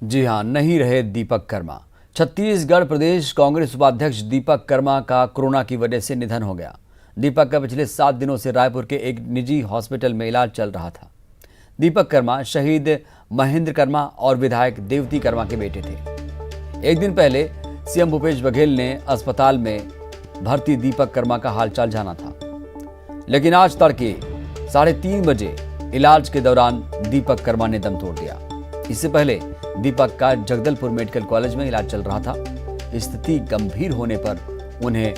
जी हां, नहीं रहे दीपक कर्मा। छत्तीसगढ़ प्रदेश कांग्रेस उपाध्यक्ष दीपक कर्मा का कोरोना की वजह से निधन हो गया। दीपक का पिछले 7 दिनों से रायपुर के एक निजी हॉस्पिटल में इलाज चल रहा था। दीपक कर्मा शहीद महेंद्र कर्मा और विधायक देवती कर्मा के बेटे थे। एक दिन पहले सीएम भूपेश बघेल ने अस्पताल में भर्ती दीपक कर्मा का हालचाल जाना था, लेकिन आज तड़के 3:30 बजे इलाज के दौरान दीपक कर्मा ने दम तोड़ दिया। इससे पहले दीपक का जगदलपुर मेडिकल कॉलेज में इलाज चल रहा था। स्थिति गंभीर होने पर उन्हें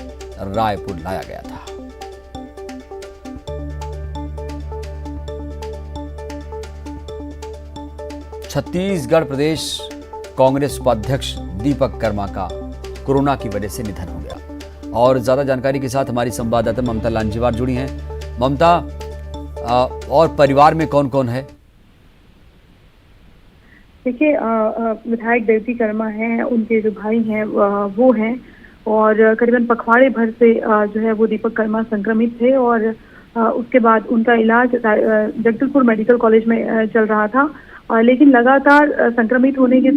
रायपुर लाया गया था। छत्तीसगढ़ प्रदेश कांग्रेस उपाध्यक्ष दीपक कर्मा का कोरोना की वजह से निधन हो गया। और ज्यादा जानकारी के साथ हमारी संवाददाता ममता लांजीवार जुड़ी हैं। ममता, और परिवार में कौन कौन है? देखिए, विधायक देवती कर्मा हैं, उनके जो भाई हैं वो हैं, और करीबन पखवाड़े भर से जो है वो दीपक कर्मा संक्रमित थे। और उसके बाद उनका इलाज जगदलपुर मेडिकल कॉलेज में चल रहा था। लेकिन लगातार संक्रमित होने के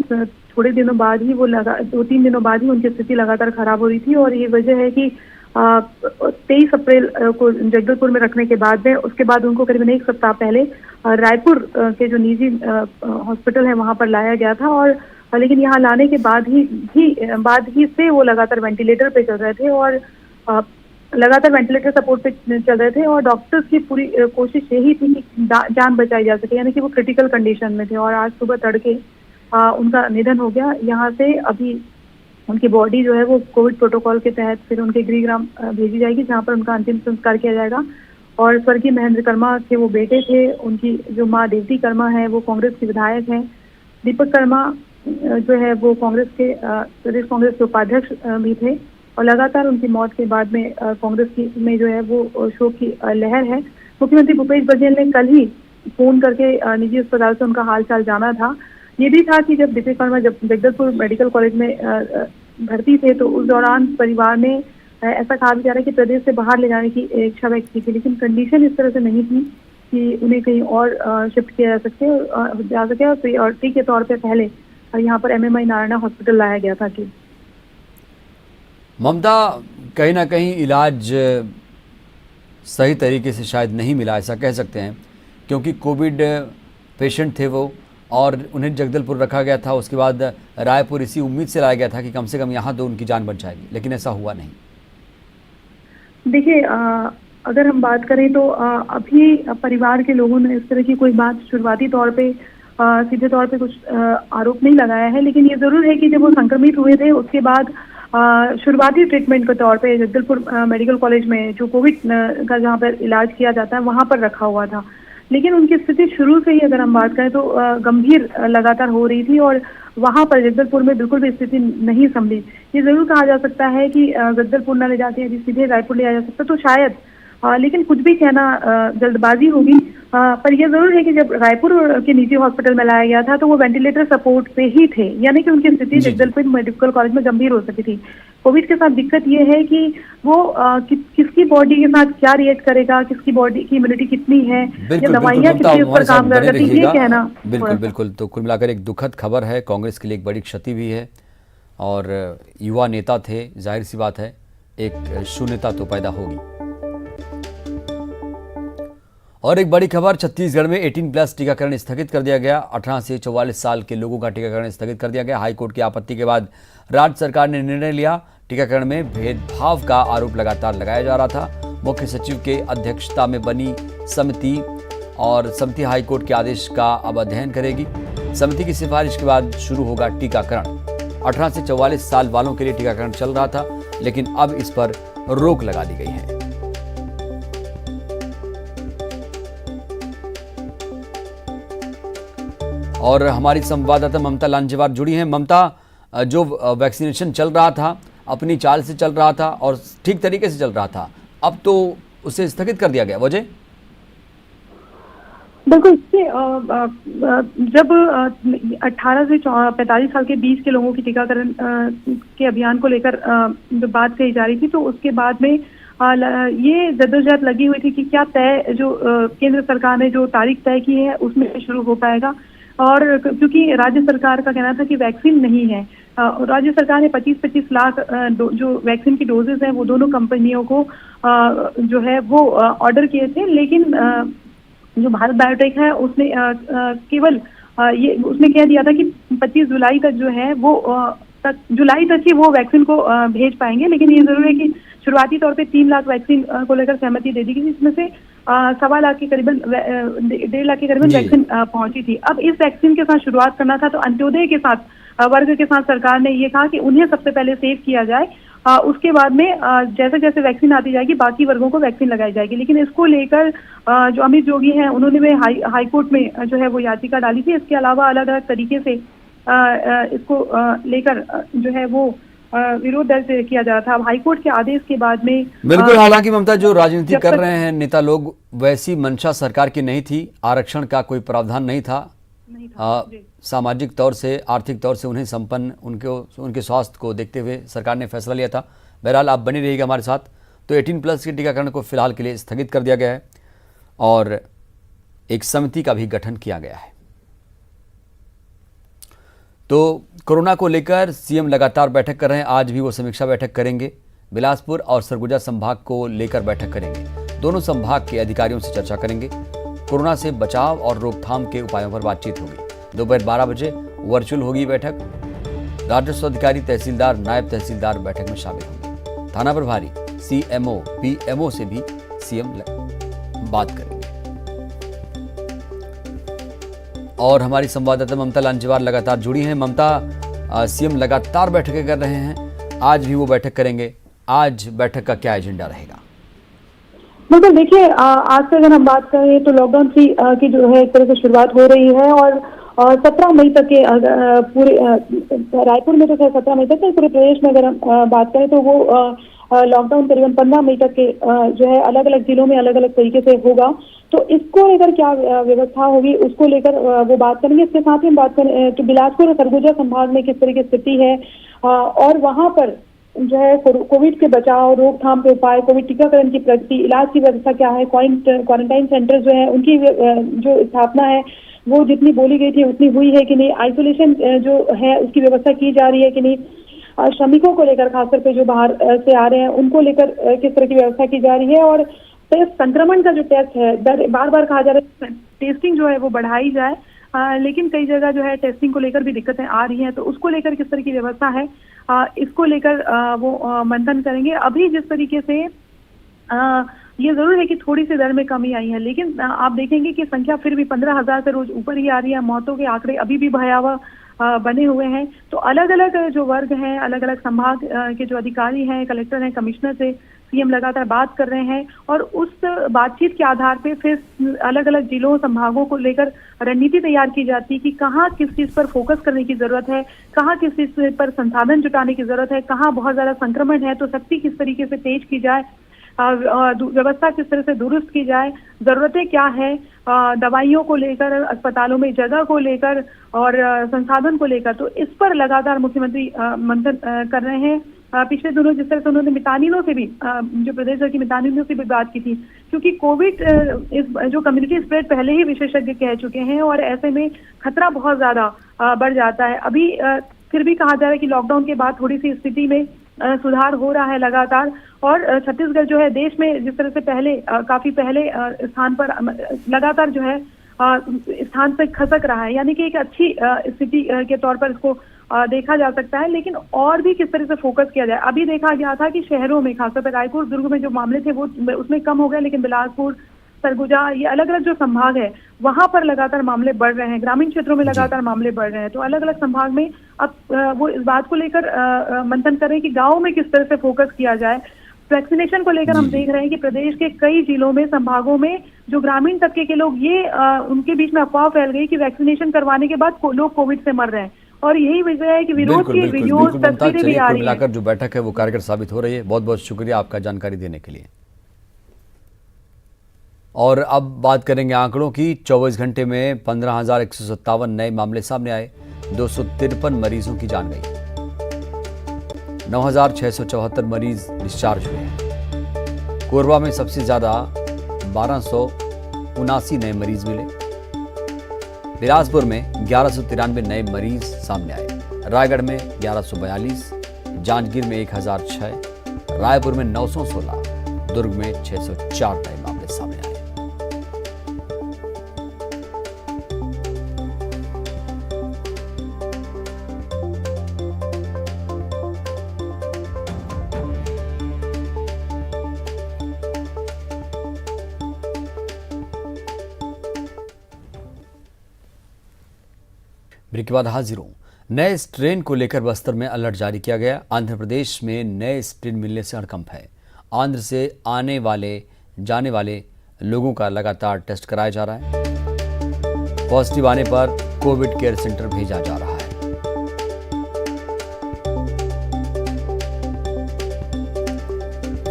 थोड़े दिनों बाद ही 2-3 दिनों बाद ही उनकी स्थिति लगातार खराब हो रही थी। और ये वजह है कि 23 अप्रैल को जगदलपुर में रखने के बाद में उसके बाद उनको करीबन 1 सप्ताह पहले रायपुर के जो निजी हॉस्पिटल है वहां पर लाया गया था। और लेकिन यहाँ लाने के बाद ही से वो लगातार वेंटिलेटर पे चल रहे थे और लगातार वेंटिलेटर सपोर्ट पे चल रहे थे। और डॉक्टर्स की पूरी कोशिश यही थी कि जान बचाई जा सके, यानी कि वो क्रिटिकल कंडीशन में थे। और आज सुबह तड़के उनका निधन हो गया। यहाँ से अभी उनकी बॉडी जो है वो कोविड प्रोटोकॉल के तहत फिर उनके गृहग्राम भेजी जाएगी, जहाँ पर उनका अंतिम संस्कार किया जाएगा। और स्वर्गीय महेंद्र कर्मा के वो बेटे थे, उनकी जो माँ देवती कर्मा है वो कांग्रेस की विधायक हैं। दीपक कर्मा जो है वो कांग्रेस के प्रदेश कांग्रेस के उपाध्यक्ष भी थे। और लगातार उनकी मौत के बाद में कांग्रेस की में जो है वो शोक की लहर है। मुख्यमंत्री भूपेश बघेल ने कल ही फोन करके निजी अस्पताल से उनका हालचाल जाना था। ये भी था कि जब दीपक कर्मा जब जगदलपुर मेडिकल कॉलेज में भर्ती थे तो उस दौरान परिवार ने ऐसा कहा भी जा रहा है कि प्रदेश से बाहर ले जाने की इच्छा व्यक्त की थी, लेकिन कंडीशन इस तरह से नहीं थी कि उन्हें कहीं और शिफ्ट किया जा सके और प्रायोरिटी के तौर पे पहले यहाँ पर MMI नारायणा हॉस्पिटल लाया गया था। कि ममता, कहीं ना कहीं इलाज सही तरीके से शायद नहीं मिला, ऐसा कह सकते हैं, क्योंकि कोविड पेशेंट थे वो और उन्हें जगदलपुर रखा गया था। उसके बाद रायपुर इसी उम्मीद से लाया गया था कि कम से कम यहाँ तो उनकी जान बच जाएगी, लेकिन ऐसा हुआ नहीं। देखिए, अगर हम बात करें तो अभी परिवार के लोगों ने इस तरह की कोई बात शुरुआती तौर पे सीधे तौर पे कुछ आरोप नहीं लगाया है। लेकिन ये जरूर है कि जब वो संक्रमित हुए थे उसके बाद शुरुआती ट्रीटमेंट के तौर पे जगदलपुर मेडिकल कॉलेज में जो कोविड का जहाँ पर इलाज किया जाता है वहाँ पर रखा हुआ था। लेकिन उनकी स्थिति शुरू से ही अगर हम बात करें तो गंभीर लगातार हो रही थी और वहां पर जगदलपुर में बिल्कुल भी स्थिति नहीं संभली। ये जरूर कहा जा सकता है कि जगदलपुर न ले जाते यदि सीधे रायपुर ले आया जा सकता तो शायद, लेकिन कुछ भी कहना जल्दबाजी होगी। पर यह जरूर है कि जब रायपुर के निजी हॉस्पिटल में लाया गया था तो वो वेंटिलेटर सपोर्ट पे ही थे, यानी कि उनकी स्थिति जगदलपुर मेडिकल कॉलेज में गंभीर हो सकती थी। कोविड के साथ दिक्कत ये है कि वो किसकी बॉडी के साथ क्या रिएक्ट करेगा, किसकी बॉडी की इम्यूनिटी कितनी है, या दवाइयाँ कितनी उस पर काम कर रही है, ये कहना। बिल्कुल बिल्कुल। तो कुल मिलाकर एक दुखद खबर है, कांग्रेस के लिए एक बड़ी क्षति भी है। और युवा नेता थे, जाहिर सी बात है एक शून्यता तो पैदा होगी। और एक बड़ी खबर, छत्तीसगढ़ में 18+ टीकाकरण स्थगित कर दिया गया। 18 से 44 साल के लोगों का टीकाकरण स्थगित कर दिया गया। हाईकोर्ट की आपत्ति के बाद राज्य सरकार ने निर्णय लिया। टीकाकरण में भेदभाव का आरोप लगातार लगाया जा रहा था। मुख्य सचिव के अध्यक्षता में बनी समिति हाईकोर्ट के आदेश का अब अध्ययन करेगी। समिति की सिफारिश के बाद शुरू होगा टीकाकरण। 18 से 44 साल वालों के लिए टीकाकरण चल रहा था, लेकिन अब इस पर रोक लगा दी गई है। और हमारी संवाददाता ममता लांजीवार जुड़ी हैं। ममता, जो वैक्सीनेशन चल रहा था अपनी चाल से चल रहा था और ठीक तरीके से चल रहा था, अब तो उसे स्थगित कर दिया गया, वजह? बिल्कुल। जब 18 से 45 साल के बीच के लोगों की टीकाकरण के अभियान को लेकर जो बात कही जा रही थी, तो उसके बाद में ये जद्दोजहद लगी हुई थी कि क्या तय जो केंद्र सरकार ने जो तारीख तय की है उसमें शुरू हो पाएगा। और क्योंकि राज्य सरकार का कहना था कि वैक्सीन नहीं है, राज्य सरकार ने 25-25 लाख जो वैक्सीन की डोजेस हैं वो दोनों कंपनियों को जो है वो ऑर्डर किए थे, लेकिन जो भारत बायोटेक है उसने केवल ये उसने कह दिया था कि 25 जुलाई तक जो है वो जुलाई तक ही वो वैक्सीन को भेज पाएंगे। लेकिन ये जरूर है कि शुरुआती तौर पे 3 लाख वैक्सीन को लेकर सहमति दे दी गई, जिसमें से 1.25 लाख के करीबन 1.5 लाख के करीबन वैक्सीन पहुंची थी। अब इस वैक्सीन के साथ शुरुआत करना था, तो अंत्योदय के साथ वर्ग के साथ सरकार ने ये कहा कि उन्हें सबसे पहले सेव किया जाए, उसके बाद में जैसे जैसे वैक्सीन आती जाएगी बाकी वर्गों को वैक्सीन लगाई जाएगी। लेकिन इसको लेकर जो अमित जोगी हैं उन्होंने भी हाई कोर्ट में जो है वो याचिका डाली थी। इसके अलावा अलग अलग तरीके से इसको लेकर जो है वो विरोध दर्ज किया जा रहा था। अब हाईकोर्ट के आदेश के बाद में बिल्कुल, हालांकि ममता जो राजनीति कर रहे हैं नेता लोग, वैसी मंशा सरकार की नहीं थी, आरक्षण का कोई प्रावधान नहीं था, सामाजिक तौर से आर्थिक तौर से उन्हें संपन्न उनके स्वास्थ्य को देखते हुए सरकार ने फैसला लिया था। बहरहाल आप बने रहिएगा हमारे साथ। तो 18+ के टीकाकरण को फिलहाल के लिए स्थगित कर दिया गया है और एक समिति का भी गठन किया गया है। तो कोरोना को लेकर सीएम लगातार बैठक कर रहे हैं, आज भी वो समीक्षा बैठक करेंगे। बिलासपुर और सरगुजा संभाग को लेकर बैठक करेंगे, दोनों संभाग के अधिकारियों से चर्चा करेंगे। कोरोना से बचाव और रोकथाम के उपायों पर बातचीत होगी। दोपहर 12 बजे वर्चुअल होगी बैठक। राजस्व अधिकारी, तहसीलदार, नायब तहसीलदार बैठक में शामिल होंगे। थाना प्रभारी, सीएमओ, पीएमओ से भी सीएम बात करेंगे। और हमारी संवाददाता ममता लांजेवार लगातार जुड़ी हैं। ममता, सीएम लगातार बैठकें कर रहे हैं, आज भी वो बैठक करेंगे। आज बैठक का क्या एजेंडा रहेगा? बिल्कुल, देखिए आज से अगर हम बात करें तो लॉकडाउन 3 की जो है एक तरह से शुरुआत हो रही है और 17 मई तक के पूरे रायपुर में तो 17 मई तक है, पूरे प्रदेश में अगर हम बात करें तो वो लॉकडाउन करीबन 15 मई तक के जो है अलग अलग जिलों में अलग अलग तरीके से होगा। तो इसको लेकर क्या व्यवस्था होगी उसको लेकर वो बात करेंगे। इसके साथ ही हम बात करें तो बिलासपुर और सरगुजा संभाग में किस तरह की स्थिति है और वहां पर जो है कोविड के बचाव, रोकथाम के उपाय, कोविड टीकाकरण की प्रगति, इलाज की व्यवस्था क्या है, क्वारंटाइन सेंटर जो है उनकी जो स्थापना है वो जितनी बोली गई थी उतनी हुई है कि नहीं, आइसोलेशन जो है उसकी व्यवस्था की जा रही है कि नहीं, श्रमिकों को लेकर खासतौर पे जो बाहर से आ रहे हैं उनको लेकर किस तरह की व्यवस्था की जा रही है। और संक्रमण का जो टेस्ट है, बार बार कहा जा रहा है टेस्टिंग जो है वो बढ़ाई जाए, लेकिन कई जगह जो है टेस्टिंग को लेकर भी दिक्कतें आ रही हैं, तो उसको लेकर किस तरह की व्यवस्था है इसको लेकर वो मंथन करेंगे। अभी जिस तरीके से ये जरूर है कि थोड़ी सी दर में कमी आई है, लेकिन आप देखेंगे कि संख्या फिर भी 15,000 से रोज ऊपर ही आ रही है। मौतों के आंकड़े अभी भी भयावह बने हुए हैं। तो अलग अलग जो वर्ग हैं, अलग अलग संभाग के जो अधिकारी हैं, कलेक्टर हैं, कमिश्नर से सीएम लगातार बात कर रहे हैं और उस बातचीत के आधार पे फिर अलग अलग जिलों, संभागों को लेकर रणनीति तैयार की जाती है कि कहाँ किस चीज पर फोकस करने की जरूरत है, कहाँ किस चीज पर संसाधन जुटाने की जरूरत है, कहाँ बहुत ज्यादा संक्रमण है तो सख्ती किस तरीके से तेज की जाए, व्यवस्था किस तरह से दुरुस्त की जाए, जरूरतें क्या है दवाइयों को लेकर, अस्पतालों में जगह को लेकर और संसाधन को लेकर। तो इस पर लगातार मुख्यमंत्री मंथन कर रहे हैं। पिछले दिनों जिस तरह से उन्होंने मितानिनों से भी, जो प्रदेश भर की मितानिनों से भी बात की थी, क्योंकि कोविड जो कम्युनिटी स्प्रेड पहले ही विशेषज्ञ कह चुके हैं और ऐसे में खतरा बहुत ज्यादा बढ़ जाता है। अभी फिर भी कहा जा रहा है कि लॉकडाउन के बाद थोड़ी सी स्थिति में सुधार हो रहा है लगातार, और छत्तीसगढ़ जो है देश में जिस तरह से पहले काफी पहले स्थान पर लगातार जो है स्थान से खसक रहा है, यानी कि एक अच्छी स्थिति के तौर पर इसको देखा जा सकता है। लेकिन और भी किस तरह से फोकस किया जाए। अभी देखा गया था कि शहरों में, खासतौर पर रायपुर, दुर्ग में जो मामले थे वो उसमें कम हो गए, लेकिन बिलासपुर, सरगुजा, ये अलग अलग जो संभाग है वहां पर लगातार मामले बढ़ रहे हैं, ग्रामीण क्षेत्रों में लगातार मामले बढ़ रहे हैं। तो अलग अलग संभाग में अब वो इस बात को लेकर मंथन कर रहे हैं कि गाँव में किस तरह से फोकस किया जाए। वैक्सीनेशन को लेकर हम देख रहे हैं कि प्रदेश के कई जिलों में, संभागों में जो ग्रामीण तबके के लोग, ये उनके बीच में अफवाह फैल गई कि वैक्सीनेशन करवाने के बाद लोग कोविड से मर रहे हैं, और यही वजह है कि विरोध की वीडियो, तस्वीरें भी आ रही है। जो बैठक है वो कारगर साबित हो रही है। बहुत बहुत शुक्रिया आपका जानकारी देने के लिए। और अब बात करेंगे आंकड़ों की। 24 घंटे में 15,157 नए मामले सामने आए, 253 मरीजों की जान गई, 9,674 मरीज डिस्चार्ज हुए हैं। कोरबा में सबसे ज्यादा 1279 नए मरीज मिले। बिलासपुर में 1193 नए मरीज सामने आए। रायगढ़ में 1142, जांजगीर में 1006, रायपुर में 916, दुर्ग में 604 नए मामले सामने आए। ब्रेक के बाद हाजिर हूं। नए स्ट्रेन को लेकर बस्तर में अलर्ट जारी किया गया। आंध्र प्रदेश में नए स्ट्रेन मिलने से हड़कंप है। आंध्र से आने वाले जाने वाले लोगों का लगातार टेस्ट कराया जा रहा है। पॉजिटिव आने पर कोविड केयर सेंटर भेजा जा रहा है।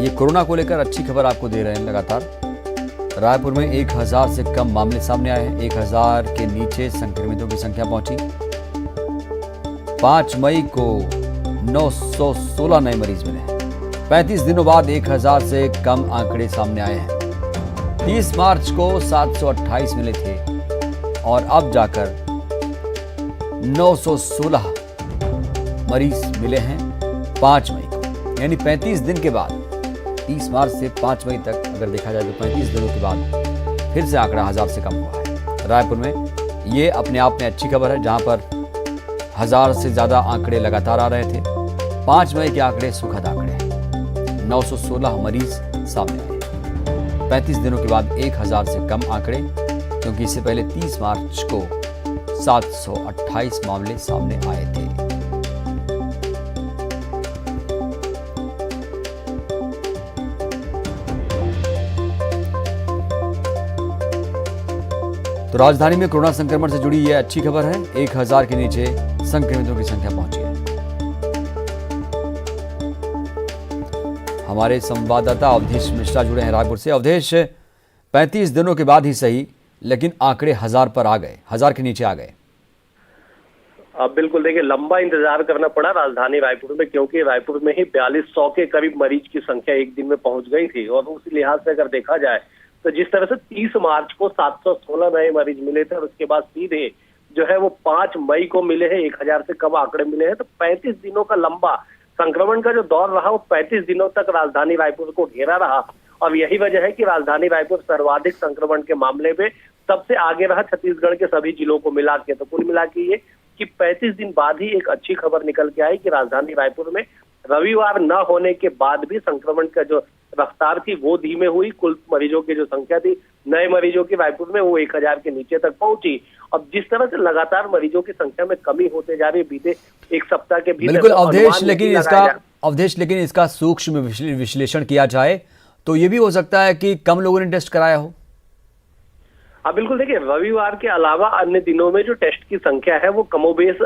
ये कोरोना को लेकर अच्छी खबर आपको दे रहे हैं लगातार। रायपुर में 1000 से कम मामले सामने आए हैं। 1000 के नीचे संक्रमितों की संख्या पहुंची। 5 मई को 916 नए मरीज मिले हैं। 35 दिनों बाद 1000 से कम आंकड़े सामने आए हैं। 30 मार्च को 728 मिले थे और अब जाकर 916 मरीज मिले हैं 5 मई को, यानी 35 दिन के बाद 30 मार्च से 5 मई तक अगर देखा जाए तो 35 दिनों के बाद फिर से आंकड़ा 1000 से कम हुआ है। रायपुर में ये अपने आप में अच्छी खबर है, जहां पर 1000 से ज़्यादा आंकड़े लगातार आ रहे थे। 5 मई के आंकड़े सुखद आंकड़े हैं। 916 मरीज सामने आए। 35 दिनों के बाद 1000 से कम आंकड़े, क्योंकि इससे पहले 30 मार्च को 728 मामले सामने आए थे। तो राजधानी में कोरोना संक्रमण से जुड़ी यह अच्छी खबर है। 1000 के नीचे संक्रमितों की संख्या पहुंची है। हमारे संवाददाता अवधेश मिश्रा जुड़े हैं रायपुर से। अवधेश, 35 दिनों के बाद ही सही, लेकिन आंकड़े 1000 पर आ गए, 1000 के नीचे आ गए। बिल्कुल, देखिए लंबा इंतजार करना पड़ा राजधानी रायपुर में, क्योंकि रायपुर में ही 4200 के करीब मरीज की संख्या एक दिन में पहुंच गई थी। और उस लिहाज से अगर देखा जाए तो जिस तरह से 30 मार्च को 716 नए मरीज मिले थे और उसके बाद सीधे जो है वो 5 मई को मिले हैं 1000 से कम आंकड़े मिले हैं, तो 35 दिनों का लंबा संक्रमण का जो दौर रहा वो 35 दिनों तक राजधानी रायपुर को घेरा रहा। और यही वजह है कि राजधानी रायपुर सर्वाधिक संक्रमण के मामले में सबसे आगे रहा छत्तीसगढ़ के सभी जिलों को मिला के। तो कुल मिला के ये कि 35 दिन बाद ही एक अच्छी खबर निकल के आई कि राजधानी रायपुर में रविवार न होने के बाद भी संक्रमण का जो रफ्तार थी वो धीमे हुई। कुल मरीजों की जो संख्या थी नए मरीजों की रायपुर में वो 1000 के नीचे तक पहुंची। अब जिस तरह से लगातार मरीजों की संख्या में कमी होते जा रही है बीते एक सप्ताह के भीतर, बिल्कुल अवधेश, लेकिन इसका सूक्ष्म विश्लेषण किया जाए तो ये भी हो सकता है कि कम लोगों ने टेस्ट कराया हो। हाँ बिल्कुल, देखिए रविवार के अलावा अन्य दिनों में जो टेस्ट की संख्या है वो कमोबेश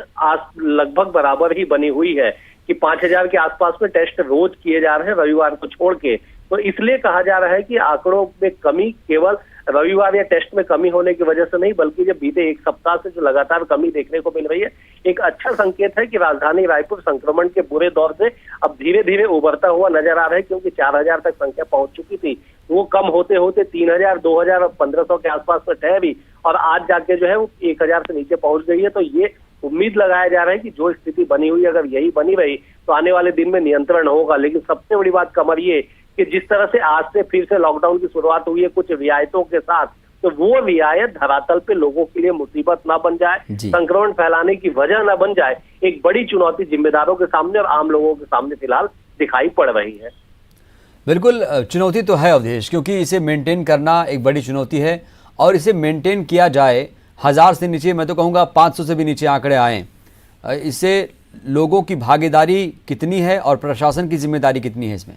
लगभग बराबर ही बनी हुई है कि 5000 के आसपास में टेस्ट रोज किए जा रहे हैं रविवार को छोड़ के। तो इसलिए कहा जा रहा है कि आंकड़ों में कमी केवल रविवार या टेस्ट में कमी होने की वजह से नहीं, बल्कि जब बीते एक सप्ताह से जो लगातार कमी देखने को मिल रही है, एक अच्छा संकेत है कि राजधानी रायपुर संक्रमण के बुरे दौर से अब धीरे धीरे उभरता हुआ नजर आ रहा है। क्योंकि 4000 तक संख्या पहुंच चुकी थी, वो कम होते होते 3000, 2000 और 1500 के आसपास में ठहरी और आज जाके जो है वो 1000 से नीचे पहुंच गई है। तो ये उम्मीद लगाया जा रहा है कि जो स्थिति बनी हुई अगर यही बनी रही तो आने वाले दिन में नियंत्रण होगा। लेकिन सबसे बड़ी बात कमर ये कि जिस तरह से आज से फिर से लॉकडाउन की शुरुआत हुई है कुछ रियायतों के साथ, तो वो रियायत धरातल पे लोगों के लिए मुसीबत ना बन जाए, संक्रमण फैलाने की वजह ना बन जाए। एक बड़ी चुनौती जिम्मेदारों के सामने और आम लोगों के सामने फिलहाल दिखाई पड़ रही है। बिल्कुल चुनौती तो है अवधेश, क्योंकि इसे मेंटेन करना एक बड़ी चुनौती है और इसे मेंटेन किया जाए 1000 से नीचे, मैं तो कहूँगा 500 से भी नीचे आंकड़े आए, इससे लोगों की भागीदारी कितनी है और प्रशासन की जिम्मेदारी कितनी है इसमें?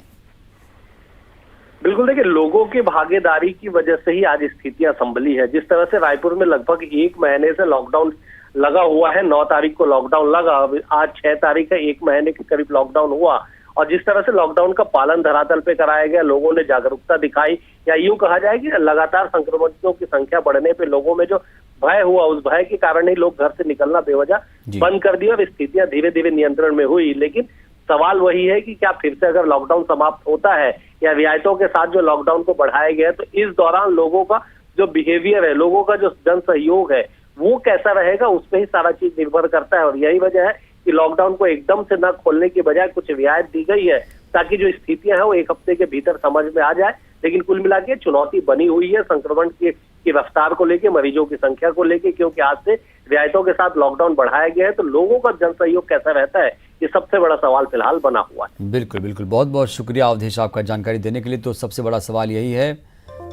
बिल्कुल, देखिए लोगों की भागीदारी की वजह से ही आज स्थितियां संभली है। जिस तरह से रायपुर में लगभग 1 महीने से लॉकडाउन लगा हुआ है, 9 तारीख को लॉकडाउन लगा, आज 6 तारीख है, 1 महीने के करीब लॉकडाउन हुआ। और जिस तरह से लॉकडाउन का पालन धरातल पे कराया गया, लोगों ने जागरूकता दिखाई, या यूं कहा जाए कि लगातार संक्रमितों की संख्या बढ़ने पे लोगों में जो भय हुआ, उस भय के कारण ही लोग घर से निकलना बेवजह बंद कर दिया और स्थितियां धीरे धीरे नियंत्रण में हुई। लेकिन सवाल वही है कि क्या फिर से अगर लॉकडाउन समाप्त होता है या रियायतों के साथ जो लॉकडाउन को बढ़ाया गया है, तो इस दौरान लोगों का जो बिहेवियर है, लोगों का जो जन सहयोग है, वो कैसा रहेगा उस पर ही सारा चीज निर्भर करता है। और यही वजह है कि लॉकडाउन को एकदम से न खोलने की बजाय कुछ रियायत दी गई है, ताकि जो स्थितियां हैं वो एक हफ्ते के भीतर समझ में आ जाए। लेकिन कुल मिला के चुनौती बनी हुई है संक्रमण की रफ्तार को लेके, मरीजों की संख्या को लेके, क्योंकि आज से रियायतों के साथ लॉकडाउन बढ़ाया गया है। तो लोगों का जन सहयोग कैसा रहता है, ये सबसे बड़ा सवाल फिलहाल बना हुआ है। बिल्कुल बिल्कुल, बहुत बहुत शुक्रिया अवधेश आपका जानकारी देने के लिए। तो सबसे बड़ा सवाल यही है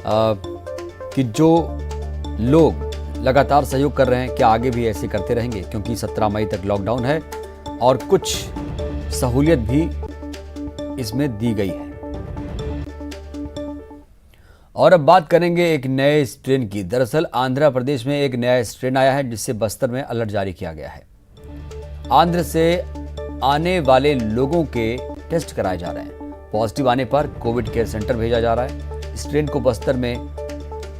कि जो लोग लगातार सहयोग कर रहे हैं, क्या आगे भी ऐसे करते रहेंगे? क्योंकि 17 मई तक लॉकडाउन है और कुछ सहूलियत भी इसमें दी गई है। और अब बात करेंगे एक नए स्ट्रेन की। दरअसल आंध्र प्रदेश में एक नया स्ट्रेन आया है, जिससे बस्तर में अलर्ट जारी किया गया है। आंध्र से आने वाले लोगों के टेस्ट कराए जा रहे हैं। पॉजिटिव आने पर कोविड केयर सेंटर भेजा जा रहा है। स्ट्रेन को बस्तर में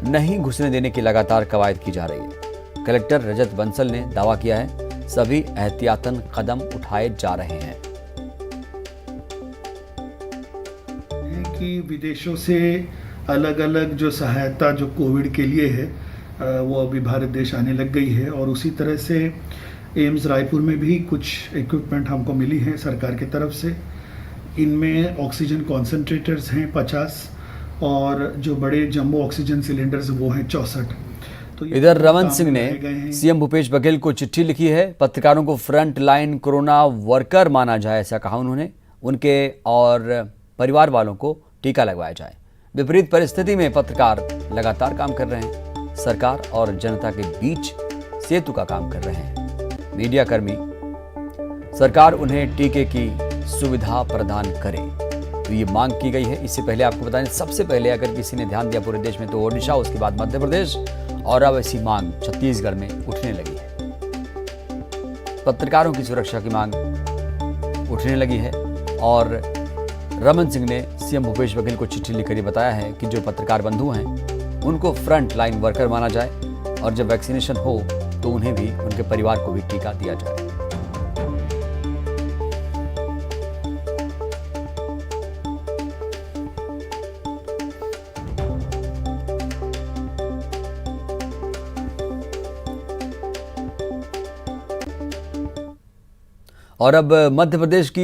नहीं घुसने देने की लगातार कवायद की जा रही है। कलेक्टर रजत बंसल ने दावा किया है, सभी एहतियातन कदम उठाए जा रहे हैं। कि विदेशों से अलग अलग जो सहायता जो कोविड के लिए है वो अभी भारत देश आने लग गई है। और उसी तरह से एम्स रायपुर में भी कुछ इक्विपमेंट हमको मिली है सरकार की तरफ से। इनमें ऑक्सीजन कॉन्सेंट्रेटर्स हैं 50 और जो बड़े जंबो ऑक्सीजन सिलेंडर्स वो हैं 64। तो इधर रमन सिंह ने सीएम भूपेश बघेल को चिट्ठी लिखी है। पत्रकारों को फ्रंट लाइन कोरोना वर्कर माना जाए, ऐसा कहा उन्होंने। उनके और परिवार वालों को टीका लगवाया जाए। विपरीत परिस्थिति में पत्रकार लगातार काम कर रहे हैं। सरकार और जनता के बीच सेतु का काम कर रहे हैं। मीडिया कर्मी, सरकार उन्हें टीके की सुविधा प्रदान करे, तो ये मांग की गई है। इससे पहले आपको बताएं, सबसे पहले अगर किसी ने ध्यान दिया पूरे देश में तो ओडिशा, उसके बाद मध्य प्रदेश, और अब ऐसी मांग छत्तीसगढ़ में उठने लगी है। पत्रकारों की सुरक्षा की मांग उठने लगी है और रमन सिंह ने सीएम भूपेश बघेल को चिट्ठी लिखकर बताया है कि जो पत्रकार बंधु हैं उनको फ्रंट लाइन वर्कर माना जाए और जब वैक्सीनेशन हो तो उन्हें भी, उनके परिवार को भी टीका दिया जाए। और अब मध्य प्रदेश की